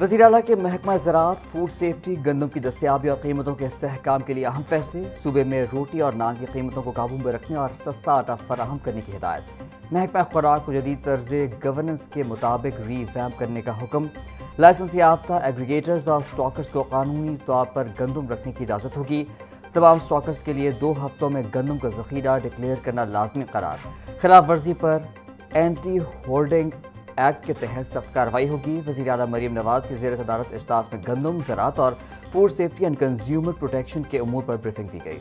وزیر اعلیٰ کے محکمہ زراعت فوڈ سیفٹی گندم کی دستیابی اور قیمتوں کے استحکام کے لیے اہم فیصلے، صوبے میں روٹی اور نان کی قیمتوں کو قابو میں رکھنے اور سستا آٹا فراہم کرنے کی ہدایت، محکمہ خوراک کو جدید طرز گورننس کے مطابق ری ویمپ کرنے کا حکم، لائسنس یافتہ ایگریگیٹرز اور اسٹاکرز کو قانونی طور پر گندم رکھنے کی اجازت ہوگی، تمام اسٹاکرز کے لیے 2 ہفتوں میں گندم کا ذخیرہ ڈکلیئر کرنا لازمی قرار، خلاف ورزی پر اینٹی ہولڈنگ ایکٹ کے تحت سخت کارروائی ہوگی۔ وزیر اعلیٰ مریم نواز کی زیر صدارت اجلاس میں گندم، زراعت اور food safety and consumer protection کے امور پر بریفنگ دی گئی۔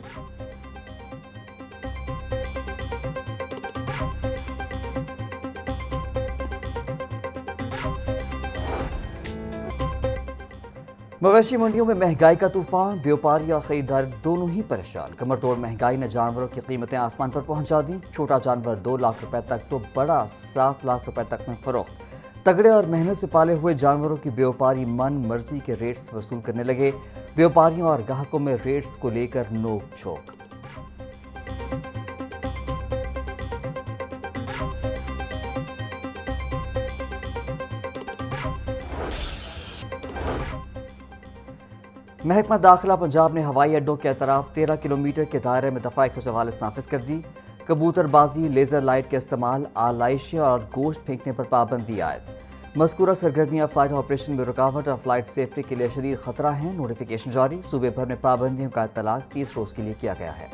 مویشی منڈیوں میں مہنگائی کا طوفان، بیوپاری اور خریدار دونوں ہی پریشان، کمر توڑ مہنگائی نے جانوروں کی قیمتیں آسمان پر پہنچا دیں، چھوٹا جانور 2 لاکھ روپے تک تو بڑا 7 لاکھ روپے تک میں فروخت، تگڑے اور محنت سے پالے ہوئے جانوروں کی بیوپاری من مرضی کے ریٹس وصول کرنے لگے، بیوپاریوں اور گاہکوں میں ریٹس کو لے کر نوک جھونک۔ محکمہ داخلہ پنجاب نے ہوائی اڈوں کے اطراف 13 کلومیٹر کے دائرے میں دفعہ 144 نافذ کر دی، کبوتر بازی، لیزر لائٹ کے استعمال، آلائشیں اور گوشت پھینکنے پر پابندی عائد، مذکورہ سرگرمیاں فلائٹ آپریشن میں رکاوٹ اور فلائٹ سیفٹی کے لیے شدید خطرہ ہیں، نوٹیفیکیشن جاری، صوبے بھر میں پابندیوں کا اطلاق 30 روز کے لیے کیا گیا ہے۔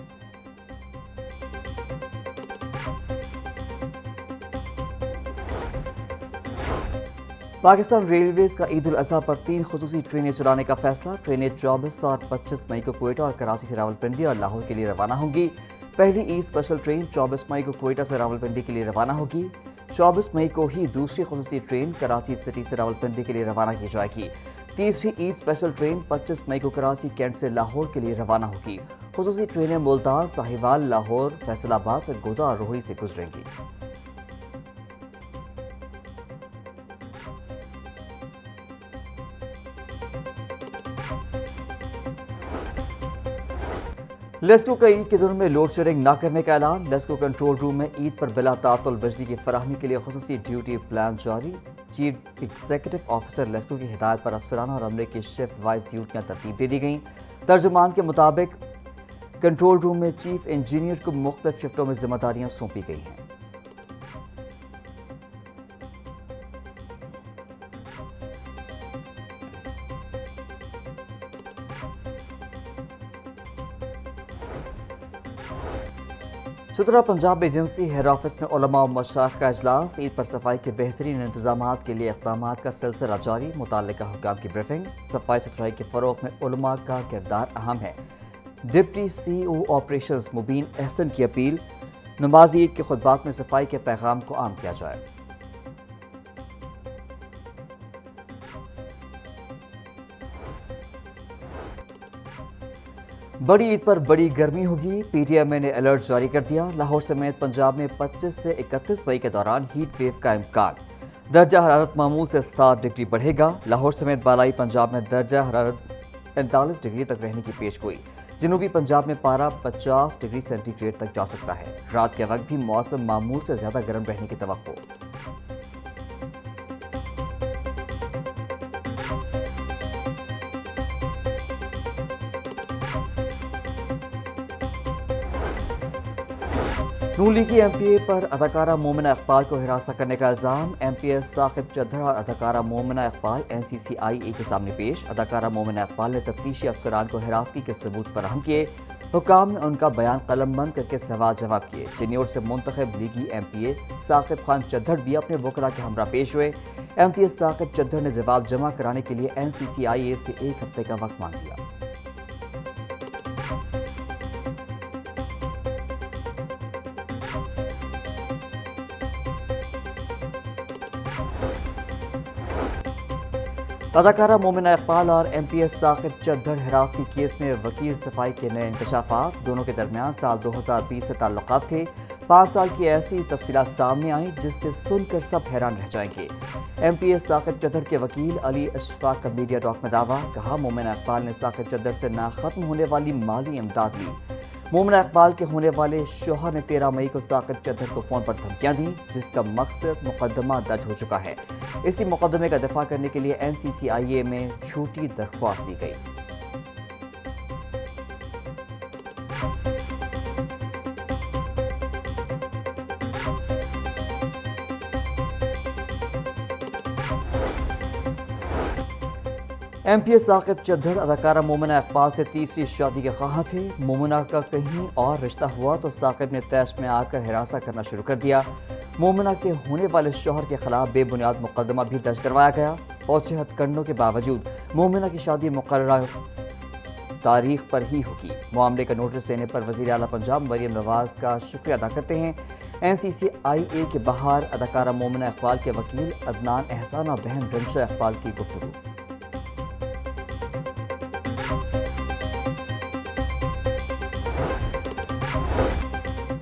پاکستان ریلویز کا عید الاضحیٰ پر 3 خصوصی ٹرینیں چلانے کا فیصلہ، ٹرینیں 24 اور 25 مئی کو کوئٹہ اور کراچی سے راولپنڈی اور لاہور کے لیے روانہ ہوں گی۔ پہلی عید اسپیشل ٹرین 24 مئی کو کوئٹہ سے راولپنڈی کے لیے روانہ ہوگی، 24 مئی کو ہی دوسری خصوصی ٹرین کراچی سٹی سے راولپنڈی کے لیے روانہ کی جائے گی، تیسری عید اسپیشل ٹرین 25 مئی کو کراچی کینٹ سے لاہور کے لیے روانہ ہوگی، خصوصی ٹرینیں ملتان، ساہیوال، لاہور، فیصل آباد، سرگودا اور روہڑی سے گزریں گی۔ لیسکو کا عید کے دنوں میں لوڈ شیڈنگ نہ کرنے کا اعلان، لیسکو کنٹرول روم میں عید پر بلا تعطل بجلی کی فراہمی کے لیے خصوصی ڈیوٹی پلان جاری، چیف ایگزیکٹو آفیسر لیسکو کی ہدایت پر افسرانہ اور عملے کی شفٹ وائز ڈیوٹیاں ترتیب دے دی گئیں، ترجمان کے مطابق کنٹرول روم میں چیف انجینئر کو مختلف شفٹوں میں ذمہ داریاں سونپی گئی ہیں۔ سترہ پنجاب ایجنسی ہیڈ آفس میں علماء و مشائخ کا اجلاس، عید پر صفائی کے بہترین انتظامات کے لیے اقدامات کا سلسلہ جاری، متعلقہ حکام کی بریفنگ، صفائی ستھرائی کے فروغ میں علماء کا کردار اہم ہے، ڈپٹی سی او آپریشنز مبین احسن کی اپیل، نماز عید کے خطبات میں صفائی کے پیغام کو عام کیا جائے۔ بڑی عید پر بڑی گرمی ہوگی، پی ٹی ایم نے الرٹ جاری کر دیا، لاہور سمیت پنجاب میں 25 سے 31 مئی کے دوران ہیٹ ویو کا امکان، درجہ حرارت معمول سے 7 ڈگری بڑھے گا، لاہور سمیت بالائی پنجاب میں درجہ حرارت 45 ڈگری تک رہنے کی پیش گوئی، جنوبی پنجاب میں پارہ 50 ڈگری سینٹی گریڈ تک جا سکتا ہے، رات کے وقت بھی موسم معمول سے زیادہ گرم رہنے کی توقع۔ نون لیگی ایم پی اے پر اداکارہ مومنہ اقبال کو ہراساں کرنے کا الزام، ایم پی ایس ثاقب چدھر اور اداکارہ مومنہ اقبال این سی سی آئی اے کے سامنے پیش، اداکارہ مومنہ اقبال نے تفتیشی افسران کو ہراسگی کے ثبوت فراہم کیے، حکام نے ان کا بیان قلم بند کر کے سوال جواب کیے، چنیوٹ سے منتخب لیگی ایم پی اے ثاقب خان چدھر بھی اپنے وکلاء کے ہمراہ پیش ہوئے، ایم پی ایس ثاقب چدھر نے جواب جمع کرانے کے لیے این سی سی آئی اے سے 1 ہفتے کا وقت مانگ لیا۔ اداکارہ مومنہ اقبال اور M P S Saqib Chadhar ہراسگی کیس میں وکیل صفائی کے نئے انکشافات، دونوں کے درمیان سال 2020 سے تعلقات تھے، 5 سال کی ایسی تفصیلات سامنے آئیں جس سے سن کر سب حیران رہ جائیں گے۔ ایم پی ایس ثاقب چدھر کے وکیل علی اشفاق کا میڈیا ٹاک میں دعویٰ، کہا مومنہ اقبال نے ثاقب چدھر سے نہ ختم ہونے والی مالی امداد لی، مومنہ اقبال کے ہونے والے شوہر نے 13 مئی کو ثاقب چدھر کو فون پر دھمکیاں دیں، جس کا مقصد مقدمہ درج ہو چکا ہے۔ اسی مقدمے کا دفاع کرنے کے لیے NCCIA میں جھوٹی درخواست دی گئی۔ MP ثاقب چدھر اداکارہ مومنہ اقبال سے تیسری شادی کے خواہاں تھے۔ مومنہ کا کہیں اور رشتہ ہوا تو ثاقب نے تیش میں آ کر ہراساں کرنا شروع کر دیا۔ مومنہ کے ہونے والے شوہر کے خلاف بے بنیاد مقدمہ بھی درج کروایا گیا اور 6 ہتھ کنڈوں کے باوجود مومنہ کی شادی مقررہ تاریخ پر ہی ہوگی۔ معاملے کا نوٹس لینے پر وزیر اعلیٰ پنجاب مریم نواز کا شکریہ ادا کرتے ہیں NCCIA کے باہر اداکارہ مومنہ اقبال کے وکیل عدنان احسان اور بہن رمشہ اقبال کی گفتگو۔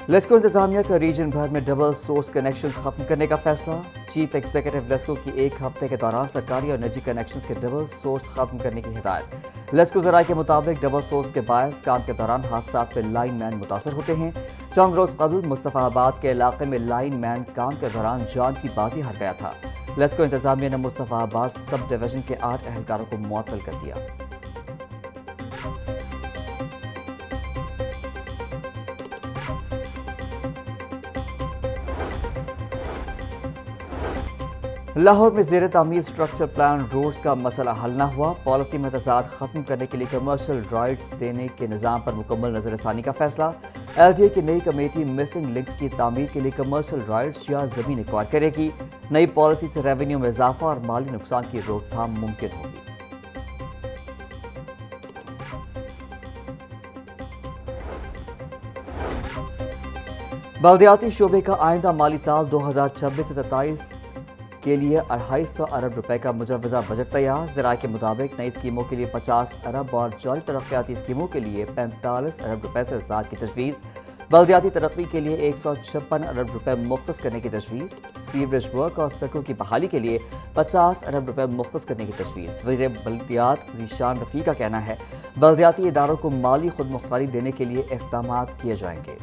لیسکو انتظامیہ کا ریجن بھر میں ڈبل سورس کنیکشنز ختم کرنے کا فیصلہ۔ چیف ایگزیکٹو لیسکو کی 1 ہفتے کے دوران سرکاری اور نجی کنیکشنز کے ڈبل سورس ختم کرنے کی ہدایت۔ لیسکو ذرائع کے مطابق ڈبل سورس کے باعث کام کے دوران حادثات میں لائن مین متاثر ہوتے ہیں۔ چند روز قبل مصطفیٰ آباد کے علاقے میں لائن مین کام کے دوران جان کی بازی ہار گیا تھا۔ لیسکو انتظامیہ نے مصطفیٰ آباد سب ڈویژن کے 8 اہلکاروں کو معطل کر دیا۔ لاہور میں زیر تعمیر سٹرکچر پلان روڈز کا مسئلہ حل نہ ہوا۔ پالیسی میں تضاد ختم کرنے کے لیے کمرشل رائٹس دینے کے نظام پر مکمل نظر ثانی کا فیصلہ۔ LDA کی نئی کمیٹی مسنگ لنکس کی تعمیر کے لیے کمرشل رائٹس یا زمین ایکوائر کرے گی۔ نئی پالیسی سے ریونیو میں اضافہ اور مالی نقصان کی روک تھام ممکن ہوگی۔ بلدیاتی شعبے کا آئندہ مالی سال 2026 سے 27 کے لیے 250 ارب روپے کا مجوزہ بجٹ تیار۔ ذرائع کے مطابق نئی اسکیموں کے لیے 50 ارب اور جاری ترقیاتی اسکیموں کے لیے 45 ارب روپے سے زائد کی تجویز۔ بلدیاتی ترقی کے لیے 156 ارب روپے مختص کرنے کی تجویز۔ سیوریج ورک اور سڑکوں کی بحالی کے لیے 50 ارب روپے مختص کرنے کی تجویز۔ وزیر بلدیات ذیشان رفیع کا کہنا ہے بلدیاتی اداروں کو مالی خود مختاری دینے کے لیے اقدامات کیے جائیں گے۔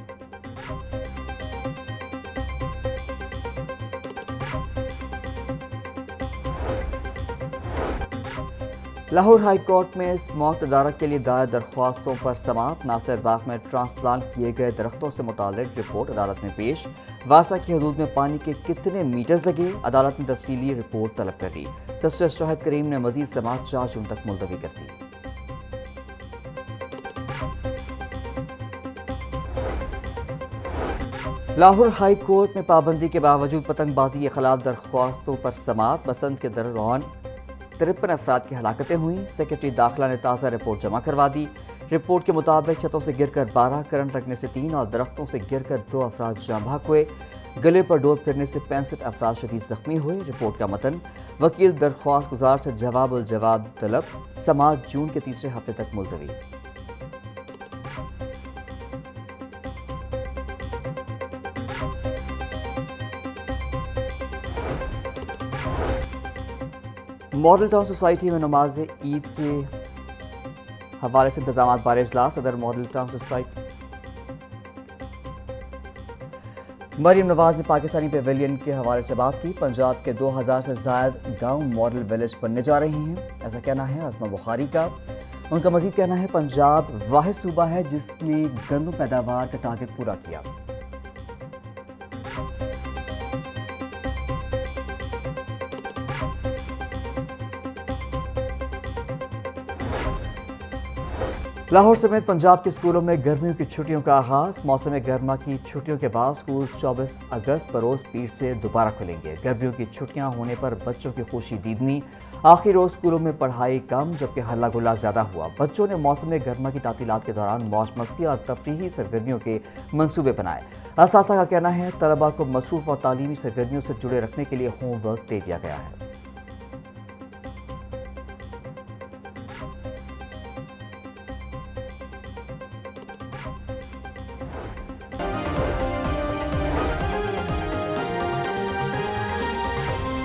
لاہور ہائی کورٹ میں اسموک تدارک کے لیے دائر درخواستوں پر سماعت۔ ناصر باغ میں ٹرانسپلانٹ کیے گئے درختوں سے متعلق رپورٹ عدالت میں پیش۔ واسا کی حدود میں پانی کے کتنے میٹرز لگے، عدالت نے تفصیلی رپورٹ طلب کر دی۔ جسٹس شاہد کریم نے مزید سماعت 4 جون تک ملتوی کر دی۔ لاہور ہائی کورٹ میں پابندی کے باوجود پتنگ بازی کے خلاف درخواستوں پر سماعت۔ بسنت کے دوران 53 افراد کی ہلاکتیں ہوئیں۔ سیکرٹری داخلہ نے تازہ رپورٹ جمع کروا دی۔ رپورٹ کے مطابق چھتوں سے گر کر 12، کرنٹ لگنے سے 3 اور درختوں سے گر کر 2 افراد جاں بحق ہوئے۔ گلے پر ڈور پھرنے سے 65 افراد شدید زخمی ہوئے۔ رپورٹ کا متن وکیل درخواست گزار سے جواب الجواب طلب۔ سماعت جون کے تیسرے ہفتے تک ملتوی۔ ماڈل ٹاؤن سوسائٹی میں نماز عید کے حوالے سے انتظامات بارے اجلاس۔ صدر model town society Maryam Nawaz نے پاکستانی پیویلین کے حوالے سے بات کی۔ پنجاب کے 2000 سے زائد گاؤں ماڈل ویلیج بننے جا رہے ہیں، ایسا کہنا ہے عظمہ بخاری کا۔ ان کا مزید کہنا ہے پنجاب واحد صوبہ ہے جس نے گندم پیداوار کا ٹارگٹ پورا کیا۔ لاہور سمیت پنجاب کے اسکولوں میں گرمیوں کی چھٹیوں کا آغاز۔ موسم گرما کی چھٹیوں کے بعد اسکول 24 اگست بروز پیر سے دوبارہ کھلیں گے۔ گرمیوں کی چھٹیاں ہونے پر بچوں کی خوشی دیدنی۔ آخری روز اسکولوں میں پڑھائی کم جبکہ ہلہ گلا زیادہ ہوا۔ بچوں نے موسم گرما کی تعطیلات کے دوران موج مستی اور تفریحی سرگرمیوں کے منصوبے بنائے۔ اساتذہ کا کہنا ہے طلباء کو مصروف اور تعلیمی سرگرمیوں سے جڑے رکھنے کے لیے ہوم ورک دے دیا گیا ہے۔